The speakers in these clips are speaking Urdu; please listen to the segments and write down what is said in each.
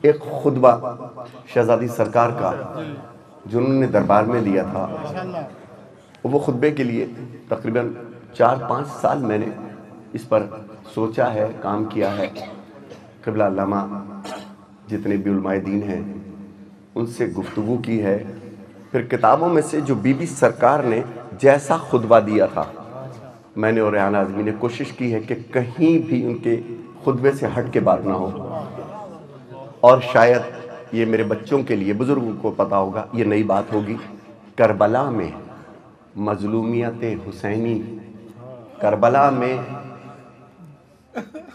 ایک خطبہ شہزادی سرکار کا جو انہوں نے دربار میں دیا تھا، وہ خطبے کے لیے تقریباً 4-5 سال میں نے اس پر سوچا ہے، کام کیا ہے۔ قبلہ علامہ جتنے بھی علماء دین ہیں ان سے گفتگو کی ہے، پھر کتابوں میں سے جو بی بی سرکار نے جیسا خطبہ دیا تھا، میں نے اور ریحانہ اعظمی نے کوشش کی ہے کہ کہیں بھی ان کے خطبے سے ہٹ کے بات نہ ہو، اور شاید یہ میرے بچوں کے لیے، بزرگوں کو پتہ ہوگا، یہ نئی بات ہوگی۔ کربلا میں مظلومیت حسینی، کربلا میں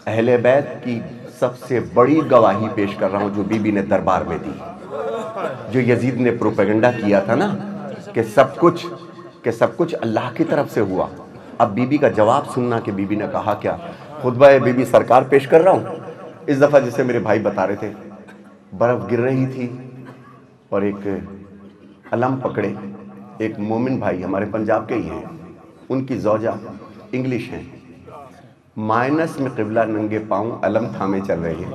اہل بیت کی سب سے بڑی گواہی پیش کر رہا ہوں جو بی بی نے دربار میں دی۔ جو یزید نے پروپیگنڈا کیا تھا نا کہ سب کچھ اللہ کی طرف سے ہوا، اب بی بی کا جواب سننا کہ بی بی نے کہا کیا۔ خطبہ بی بی سرکار پیش کر رہا ہوں۔ اس دفعہ جسے میرے بھائی بتا رہے تھے، برف گر رہی تھی اور ایک علم پکڑے، ایک مومن بھائی ہمارے پنجاب کے ہی ہیں، ان کی زوجہ انگلش ہیں، مائنس میں قبلہ ننگے پاؤں علم تھامے چل رہی ہے۔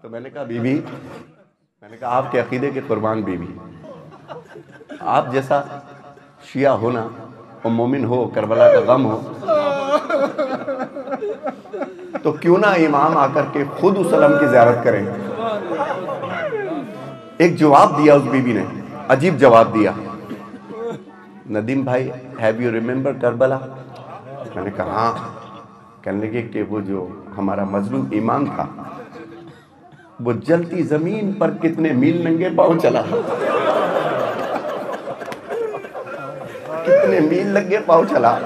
تو میں نے کہا بی بی، میں نے کہا آپ کے عقیدے کے قربان بی بی، آپ جیسا شیعہ ہونا اور مومن ہو، کربلا کا غم ہو، تو کیوں نہ امام آ کر کے خود اس علم کی زیارت کریں۔ ایک جواب دیا اس بی بی نے، عجیب جواب دیا، ندیم بھائی ہیو یو ریممبر کربلا؟ میں نے کہا ہاں۔ کہنے لگے کہ وہ جو ہمارا مظلوم امام تھا وہ جلتی زمین پر کتنے میل ننگے پاؤں چلا، کتنے میل ننگے پاؤں چلا۔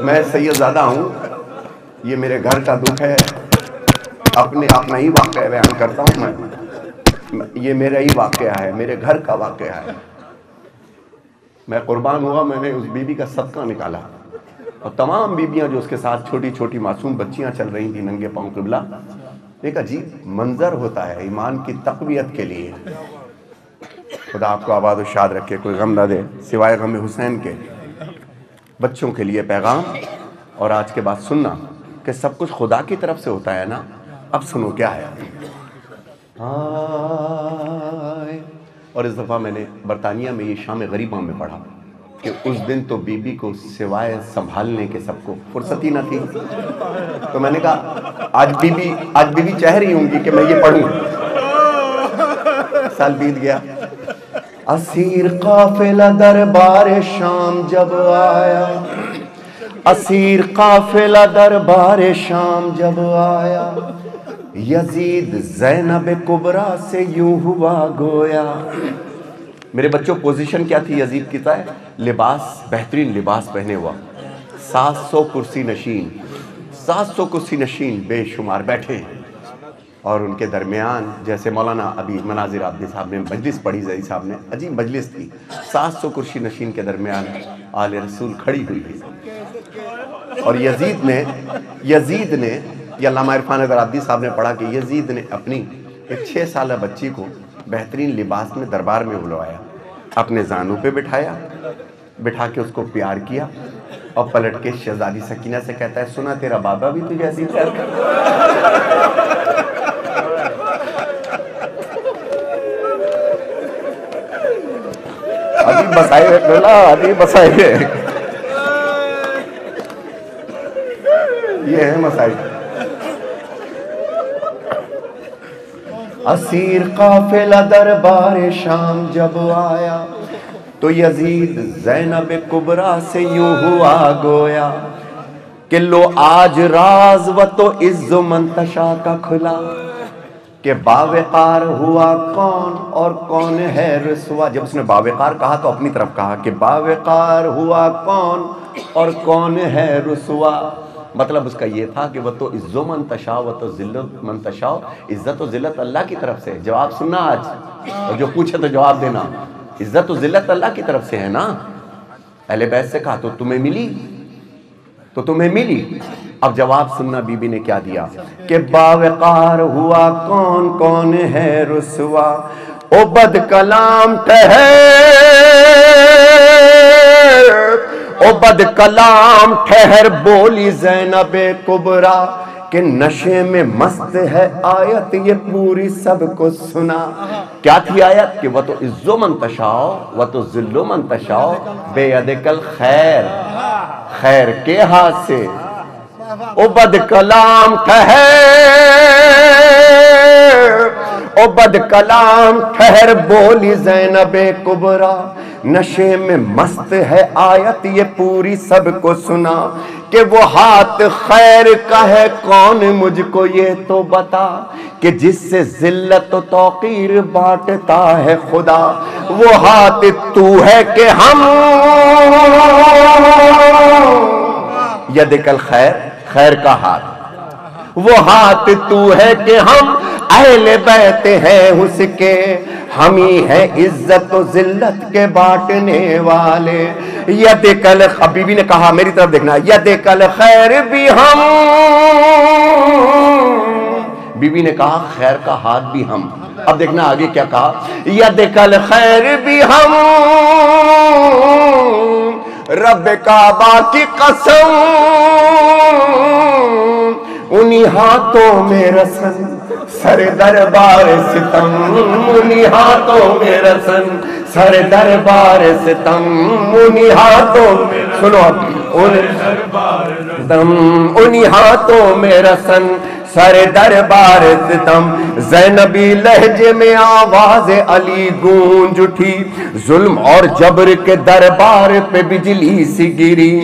میں سید زادہ ہوں، یہ میرے گھر کا دکھ ہے، اپنا ہی واقعہ بیان کرتا ہوں میں، یہ میرا ہی واقعہ ہے، میرے گھر کا واقعہ ہے۔ میں قربان ہوا، میں نے اس بی بی کا صدقہ نکالا، اور تمام بیویاں جو اس کے ساتھ چھوٹی چھوٹی معصوم بچیاں چل رہی تھیں ننگے پاؤں قبلہ۔ ایک عجیب منظر ہوتا ہے ایمان کی تقویت کے لیے۔ خدا آپ کو آباد و شاد رکھے، کوئی غم نہ دے سوائے غم حسین کے۔ بچوں کے لیے پیغام، اور آج کے بعد سننا کہ سب کچھ خدا کی طرف سے ہوتا ہے نا۔ اب سنو کیا ہے۔ اور اس دفعہ میں نے برطانیہ میں یہ شام غریباں میں پڑھا کہ اس دن تو بی بی کو سوائے سنبھالنے کے سب کو فرصت ہی نہ تھی، تو میں نے کہا آج بی بی چاہ رہی ہوں گی کہ میں یہ پڑھوں۔ سال بیت گیا، اسیر قافلہ دربار شام جب آیا، اسیر قافلہ دربار شام جب آیا، یزید زینب کبریٰ سے یوں ہوا گویا۔ میرے بچوں پوزیشن کیا تھی یزید کی طرح؟ لباس، بہترین لباس پہنے ہوا، 700 کرسی نشین، 700 کرسی نشین بے شمار بیٹھے، اور ان کے درمیان جیسے مولانا ابھی مناظر عابدی صاحب نے مجلس پڑھی، زئی صاحب نے، عجیب مجلس تھی، 700 کرسی نشین کے درمیان آل رسول کھڑی ہوئی ہے۔ اور یزید نے یہ علامہ عرفان حیدر عابدی صاحب نے پڑھا کہ یزید نے اپنی ایک 6 سالہ بچی کو بہترین لباس میں دربار میں بلوایا، اپنے زانوں پہ بٹھا کے اس کو پیار کیا، اور پلٹ کے شہزادی سکینہ سے کہتا ہے سنا تیرا بابا بھی تجھے ایسی پیار کرتا۔ عجیب بسائے ہوئے کھولا، عجیب بسائے ہوئے، یہ ہے مسائل۔ اسیر قافلہ دربار شام جب آیا تو یزید زینب کبریٰ سے یوں ہوا گویا کہ لو آج راز و تو عز و منتشا کا کھلا، کہ باوقار ہوا کون اور کون ہے رسوا۔ جب اس نے باوقار کہا تو اپنی طرف کہا کہ باوقار ہوا کون اور کون ہے رسوا۔ مطلب اس کا یہ تھا کہ وہ تو عز و منتشا و تو ذلت منتشا، عزت و ذلت اللہ کی طرف سے۔ جواب سننا آج، اور جو پوچھے تو جواب دینا۔ عزت و ذلت اللہ کی طرف سے ہے نا۔ اہل بیت سے کہا تو تمہیں ملی، اب جواب سننا بی بی نے کیا دیا کہ باوقار ہوا کون ہے رسوا، او بد کلام ٹھہر، او بد کلام ٹھہر بولی زینب کبرا کہ نشے میں مست ہے آیت یہ پوری سب کو سنا. کیا تھی آیت؟ کہ وَتُعِزُّ مَن تَشَاءُ وَتُذِلُّ مَن تَشَاءُ بِیَدِکَ الْخَیر، خیر کے ہاتھ سے. او بد کلام ٹھہر، او بد کلام ٹھہر بولی زینب کبرا، نشے میں مست ہے آیت یہ پوری سب کو سنا. کہ وہ ہاتھ خیر کا ہے کون مجھ کو یہ تو بتا، کہ جس سے ذلت و توقیر بانٹتا ہے خدا. وہ ہاتھ تو ہے کہ ہم یدک الخیر، خیر کا ہاتھ. وہ ہاتھ تو ہے کہ ہم اہل بیت ہیں اس کے، ہم ہی ہیں عزت و ذلت کے بانٹنے والے. یدک الخیر، بی بی نے کہا میری طرف دیکھنا، یدک الخیر بھی ہم، بی بی نے کہا خیر کا ہاتھ بھی ہم. اب دیکھنا آگے کیا کہا، یدک الخیر بھی ہم، رب کعبہ کی قسم، انہی ہاتھوں میں رسن سر دربار ستم، انہی ہاتھوں میں رسن سر دربار ستم، انہی ہاتھوں میں سنو انہی ہاتھوں میں رسن سر دربار ستم. زینبی لہجے میں آواز علی گونج اٹھی، ظلم اور جبر کے دربار پہ بجلی سی گری.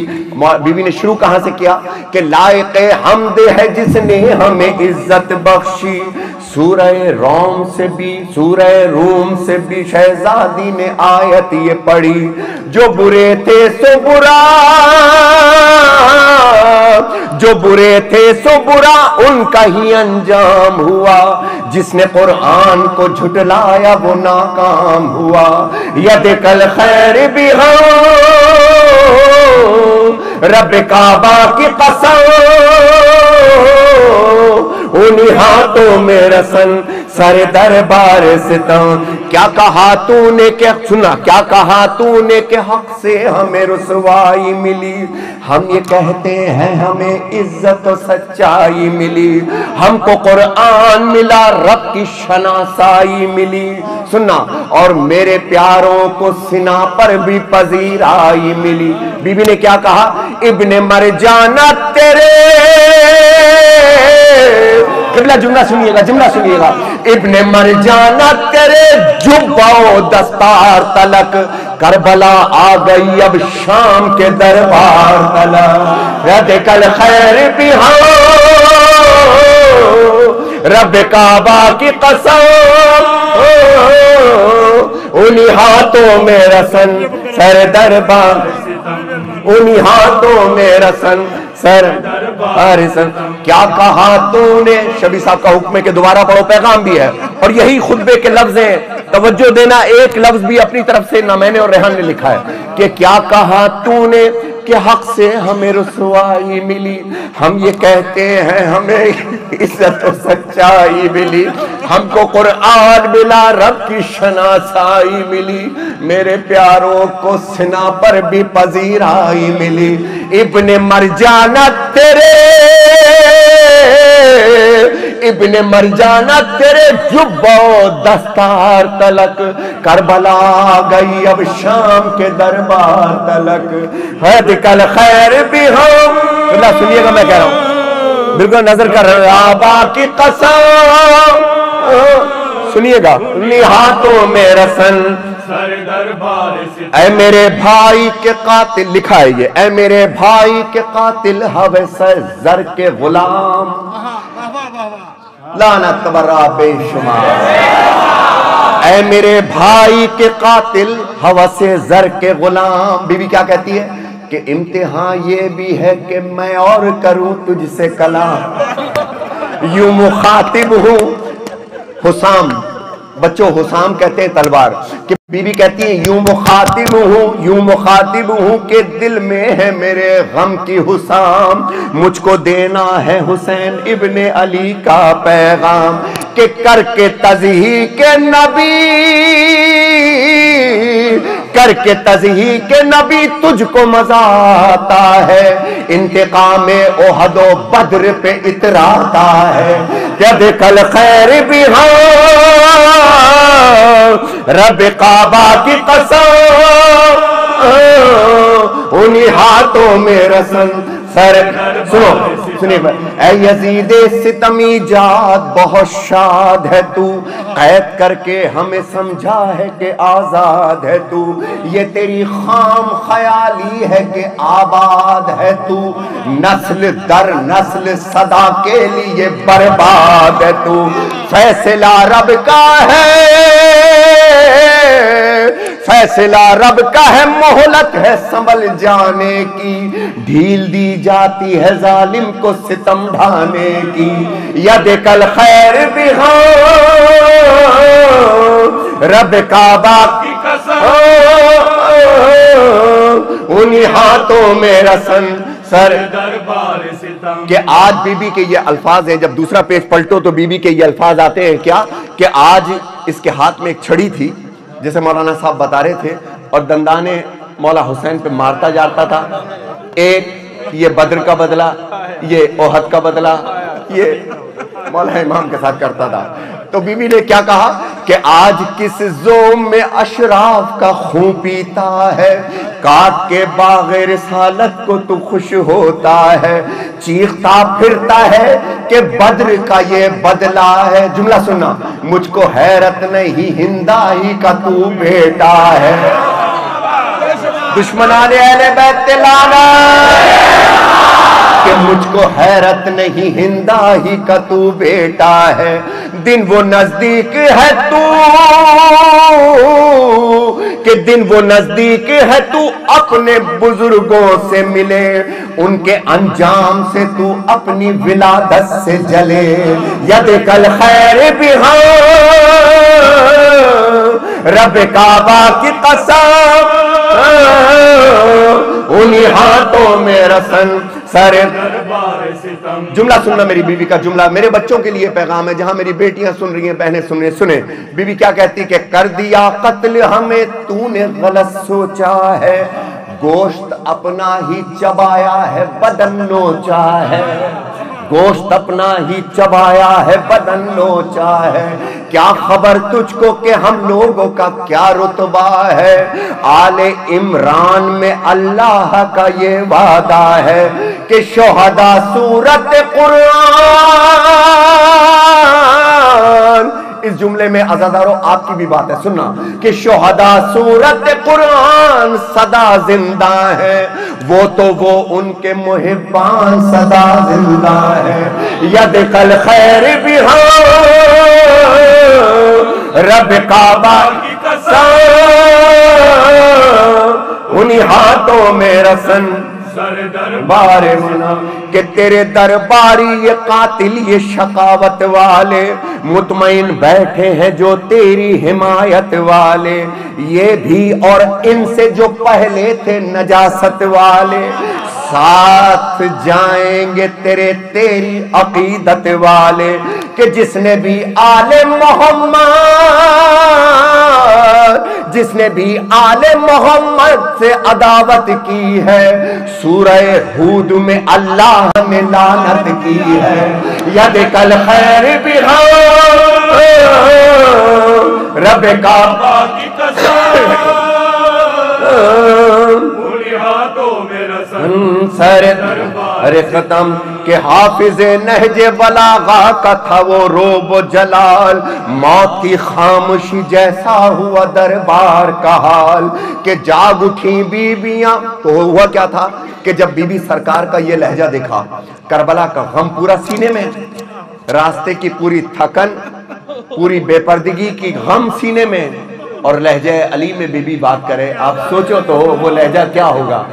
بی بی نے شروع کہاں سے کیا کہ لائق حمد ہے جس نے ہمیں عزت بخشی. سورہ روم سے بھی شہزادی نے آیت یہ پڑھی، جو برے تھے سو برا، جو برے تھے سو برا ان کا ہی انجام ہوا، جس نے قرآن کو جھٹلایا وہ ناکام ہوا. یدک الخیر بھی ہم، رب کعبہ کی قسم، انہی ہاتھوں میں رسن سر دربار ستم. کیا کہا تو نے کہ سنا، کیا کہا تو نے کہ حق سے ہمیں رسوائی ملی. ہم یہ کہتے ہیں ہمیں عزت و سچائی ملی، ہم کو قرآن ملا رب کی شناسائی ملی. سننا، اور میرے پیاروں کو سنا پر بھی پذیرائی ملی. بی بی نے کیا کہا، ابن مرجانہ تیرے، قبلہ جملہ سنیے گا، جملہ سنیے گا، ابن مرجانہ تیرے جبہ و دستار تلک، کربلا آ گئی اب شام کے دربار تلک. یدک الخیر بھی ہم، رب کعبہ کی قسم، انہی ہاتھوں میں رسن سر دربار، انہی ہاتھوں میں رسن سر دربار. کیا کہا تو نے، شبی صاحب کا حکم ہے کہ دوبارہ پڑھو، پیغام بھی ہے اور یہی خطبے کے لفظ ہیں. توجہ دینا، ایک لفظ بھی اپنی طرف سے نہ میں نے اور ریحان نے لکھا ہے کہ کیا کہا تو نے کہ حق سے ہمیں رسوائی ملی. ہم یہ کہتے ہیں ہمیں عزت و سچائی ملی، ہم کو قرآن ملا رب کی شناسائی ملی. میرے پیاروں کو سنا پر بھی پذیرائی ملی. ابن مرجانہ تیرے، ابن مرجانہ تیرے جبہ و دستار تلک، کربلا گئی اب شام کے دربار تلک. یدک الخیر بھی ہم، اللہ سنیے گا میں کہہ رہا ہوں، بالکل نظر کر رہے ہیں، آبا کی قسم سنیے گا، انہی ہاتھوں میں رسن سر دربار ستم. اے میرے بھائی کے قاتل، لکھا ہے یہ، اے میرے بھائی کے قاتل ہوے سے زر کے غلام، لعنت برا بے شمار. اے میرے بھائی کے قاتل ہوس زر کے غلام. بی بی کیا کہتی ہے کہ امتحان یہ بھی ہے کہ میں اور کروں تجھ سے کلام. یوں مخاطب ہوں، حسام، بچوں حسام کہتے ہیں تلوار، کہ بی بی کہتی ہے یوں مخاطب ہوں کہ دل میں ہے میرے غم کی حسام. مجھ کو دینا ہے حسین ابن علی کا پیغام، کہ کر کے تضحیق نبی کر کے تضحیق نبی تجھ کو مزہ آتا ہے، انتقام احد و بدر پہ اتراتا ہے، جب کل خیر بھی ہاں رب کعبہ کی قسم انہی ہاتھوں میں رسن سر سنو سنیے اے یزید ستمی جات بہت شاد ہے تو، قید کر کے ہمیں سمجھا ہے کہ آزاد ہے تو، یہ تیری خام خیالی ہے کہ آباد ہے تو، نسل در نسل صدا کے لیے برباد ہے تو، فیصلہ رب کا ہے فیصلہ رب کا ہے، مہلت ہے سنبھل جانے کی، ڈھیل دی جاتی ہے ظالم کو ستم ڈھانے کی، ید کل خیر بھی ہاں رب کعبہ کی قسم انہی ہاتھوں میں رسن سر دربار ستم۔ کہ آج بی بی کے یہ الفاظ ہیں، جب دوسرا پیج پلٹو تو بی بی کے یہ الفاظ آتے ہیں کیا کہ آج اس کے ہاتھ میں ایک چھڑی تھی جیسے مولانا صاحب بتا رہے تھے، اور دندانے مولا حسین پہ مارتا جاتا تھا، ایک یہ بدر کا بدلہ، یہ احد کا بدلہ، یہ مولا امام کے ساتھ کرتا تھا۔ تو بی بی نے کیا کہا کہ آج کس زوم میں اشراف کا خون پیتا ہے، کاٹ کے باغ رسالت کو تو خوش ہوتا ہے، چیختا پھرتا ہے کہ بدر کا یہ بدلہ ہے۔ جملہ سننا، مجھ کو حیرت نہیں ہندا ہی کا تو بیٹا ہے، دشمنان اہل بیت لعنت کہ مجھ کو حیرت نہیں ہندا ہی کا تو بیٹا ہے، دن وہ نزدیک ہے تو کہ دن وہ نزدیک ہے تو اپنے بزرگوں سے ملے، ان کے انجام سے تو اپنی ولادت سے جلے، ید کل خیر بھی ہاں رب کعبہ کی قسم انہی ہاتھوں میں رسن سر دربار ستم۔ جملہ سننا میری بیوی کا جملہ میرے بچوں کے لیے پیغام ہے، جہاں میری بیٹیاں سن رہی ہیں، بہنیں سن رہی ہیں، سنیں بیوی کیا کہتی کہ کر دیا قتل ہمیں تو نے غلط سوچا ہے، گوشت اپنا ہی چبایا ہے بدن نوچا ہے، گوشت اپنا ہی چبایا ہے بدن نوچا ہے، کیا خبر تجھ کو کہ ہم لوگوں کا کیا رتبہ ہے، آل عمران میں اللہ کا یہ وعدہ ہے کہ شہداء سورت قرآن، اس جملے میں عزادارو آپ کی بھی بات ہے سننا، کہ شہداء سورت قرآن صدا زندہ ہے، وہ تو وہ ان کے محبان صدا زندہ ہے، ید کل خیر بھی ہاں رب کعبہ کی قسم انہی ہاتھوں میں رسن سر دربار منا، کہ تیرے درباری یہ قاتل یہ شقاوت والے مطمئن بیٹھے ہیں جو تیری حمایت والے، یہ بھی اور ان سے جو پہلے تھے نجاست والے، ساتھ جائیں گے تیرے تیری عقیدت والے، کہ جس نے بھی آل محمد جس نے بھی آل محمد سے عداوت کی ہے، سورہ ہود میں اللہ نے لعنت کی ہے، ید کل خیر بھی ہاں رب کعبہ کی قسم سر ارے ختم کہ حافظ نہج بلاغہ کا تھا وہ روب و جلال، موت کی خاموشی جیسا ہوا دربار کا حال، کہ جاگ اٹھی بیویاں۔ تو ہوا کیا تھا کہ جب بی بی سرکار کا یہ لہجہ دیکھا، کربلا کا غم پورا سینے میں، راستے کی پوری تھکن، پوری بے پردگی کی غم سینے میں، اور لہجہ علی میں بی بی بات کرے، آپ سوچو تو وہ لہجہ کیا ہوگا۔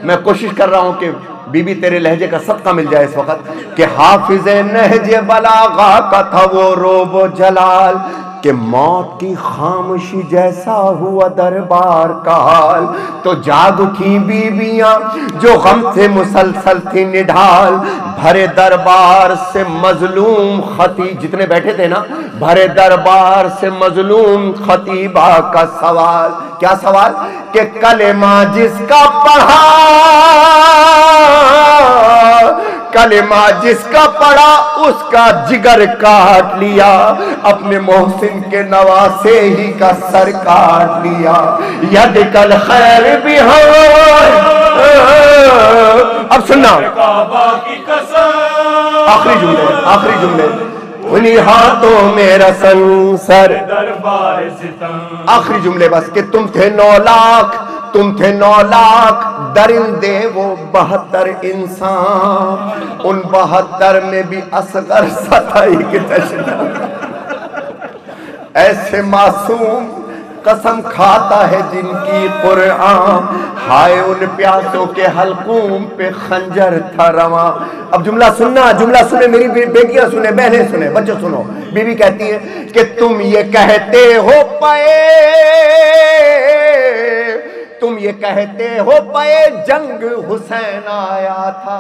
میں کوشش کر رہا ہوں کہ بی بی تیرے لہجے کا صدقہ مل جائے اس وقت، کہ حافظ نہج بلاغہ کا تھا وہ روب و جلال، کہ موت کی خاموشی جیسا ہوا دربار کا حال، تو جاگ اٹھی بیویاں جو غم سے مسلسل تھی نڈھال، بھرے دربار سے مظلوم خطیب، جتنے بیٹھے تھے نا، بھرے دربار سے مظلوم خطیبہ کا سوال، کیا سوال؟ کہ کلمہ جس کا پڑھا، کلمہ جس کا پڑھا اس کا جگر کاٹ لیا، اپنے محسن کے نواسے ہی کا سر کاٹ لیا، ید کل خیر بھی ہو۔ اب سننا آخری جملے، آخری جملے، انہی ہاتھوں میں رسن سر دربار ستم، آخری جملے بس، کہ تم تھے 9 لاکھ، تم تھے 9 لاکھ درندے وہ 72 انسان، ان 72 میں بھی اصغر ستائی کی تشنا، ایسے معصوم قسم کھاتا ہے جن کی قرآن، ہائے ان پیاسوں کے حلقوم پہ خنجر تھا رواں۔ اب جملہ سننا، جملہ سنے، میری بیٹیاں سنے، بہنیں سنے، بچے سنو۔ بی بی کہتی ہے کہ تم یہ کہتے ہو پائے، تم یہ کہتے ہو پائے جنگ حسین آیا تھا،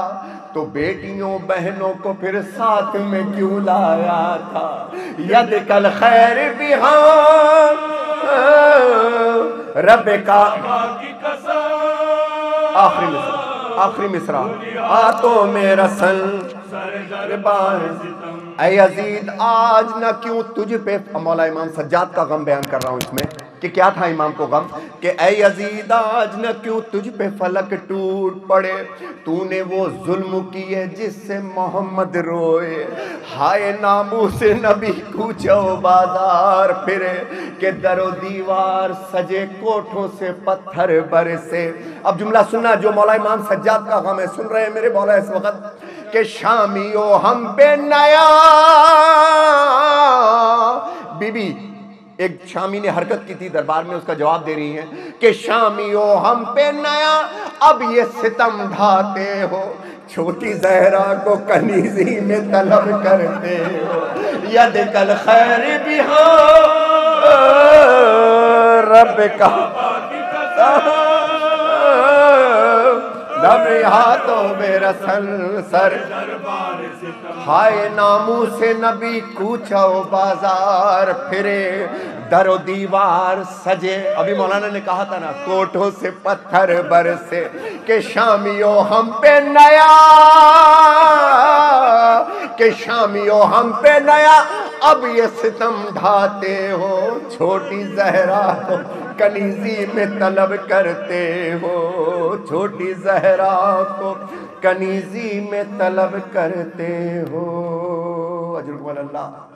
تو بیٹیوں بہنوں کو پھر ساتھ میں کیوں لایا تھا؟ ید کل خیر بھی ہاں رب کا، آخری مصرع، آخری مصرع، ہاتھوں میں رسن اے یزید آج نہ کیوں تجھ پہ، مولا امام سجاد کا غم بیان کر رہا ہوں اس میں، کہ کیا تھا امام کو غم، کہ اے یزید آج نہ کیوں تجھ پہ فلک ٹوٹ پڑے، تو نے وہ ظلم کیے جس سے محمد روئے، ہائے ناموس نبی کوچہ و بازار پھرے، کہ در و دیوار سجے کوٹھوں سے پتھر برسے۔ اب جملہ سننا جو مولا امام سجاد کا غم ہے، سن رہے ہیں میرے مولا اس وقت، کہ شامیو ہم پہ نیا، بی بی ایک شامی نے حرکت کی تھی دربار میں، اس کا جواب دے رہی ہیں کہ شامیو ہم پہ نیا اب یہ ستم ڈھاتے ہو، چھوٹی زہرا کو کنیزی میں طلب کرتے ہو، ید کل خیر بھی ہو رب کا نبی ہاتھوں میں رسل سر، ہائے ناموس نبی کوچہ و بازار پھرے، در و دیوار سجے، ابھی مولانا نے کہا تھا نا کوٹھوں سے پتھر برسے، کہ شامیوں ہم پہ نیا، کہ شامیوں ہم پہ نیا اب یہ ستم ڈھاتے ہو، چھوٹی زہرا کو کنیزی میں طلب کرتے ہو، چھوٹی زہرا کو کنیزی میں طلب کرتے ہو۔ اجرکم اللہ۔